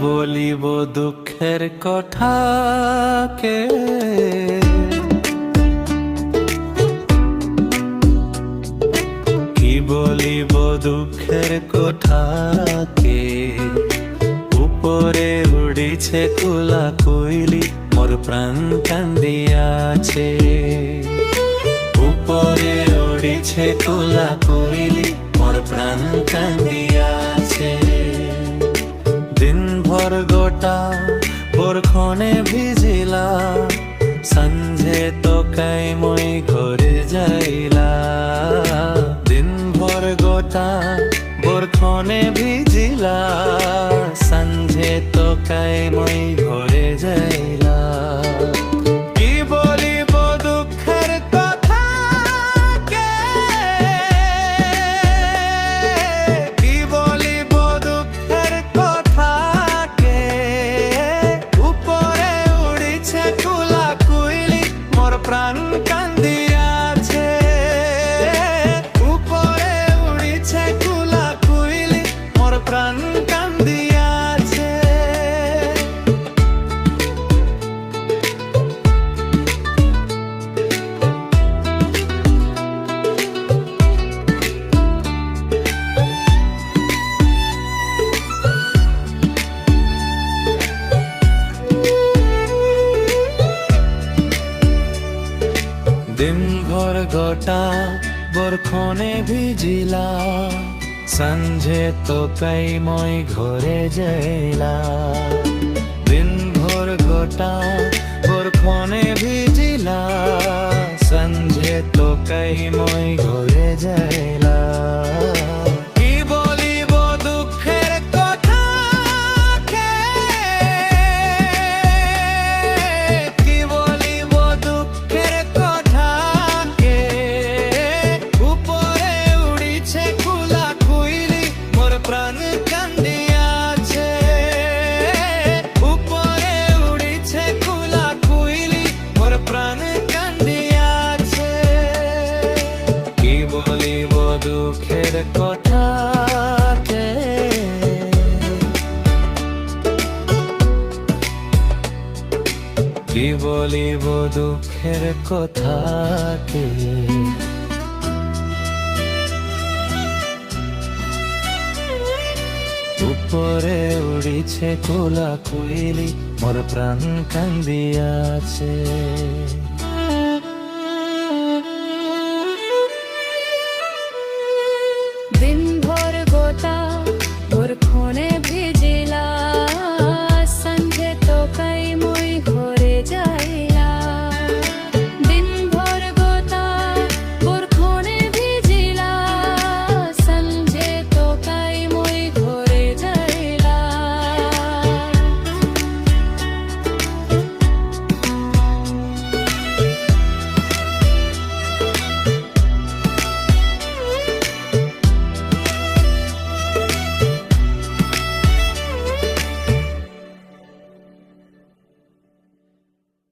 বলিব দুঃখের কথা কে কি বলিব দুঃখের কথা কে উপরে উড়িছে কুলা কইলি মোর প্রাণ কান্দিয়াছে উপরে উড়িছে কুলা কইলি মোর প্রাণ কান্দিয়াছে দিন ভর গোটা বরখনে ভিজিলা সঞ্জে তো কাই মই ঘরে যাইলা দিন ভর গোটা বরখনে ভিজিলা সঞ্জে তো কাই মই ঘরে যাইলা কি বলিব দুঃখের কথা কে কি বলিব দুঃখের কথা কে উপরে উড়িছে কুলা কুইলি মোর প্রাণ কান্দিয়াছে উপরে উড়িছে কুলা কুইলি মোর প্রাণ কান্দিয়াছে দিন ভর গোটা বরখনে ভিজিলা সঞ্জে তো কাই মই ঘরে যাইলা দিন ভর গোটা বরখনে ভিজিলা সঞ্জে তো কাই মই ঘরে যাইলা কি বলিব দুঃখের কথা কে কি বলিব দুঃখের কথা কে উপরে উড়িছে কুলা কুইলি মোর প্রাণ কান্দিয়াছে উপরে উড়িছে কুলা কুইলি মোর প্রাণ কান্দিয়াছে কি বলিব দুঃখের কথা কে কি বলিব দুঃখের কথা কে উপরে উড়িছে কুলা কুইলি মোর প্রাণ কান্দিয়াছে।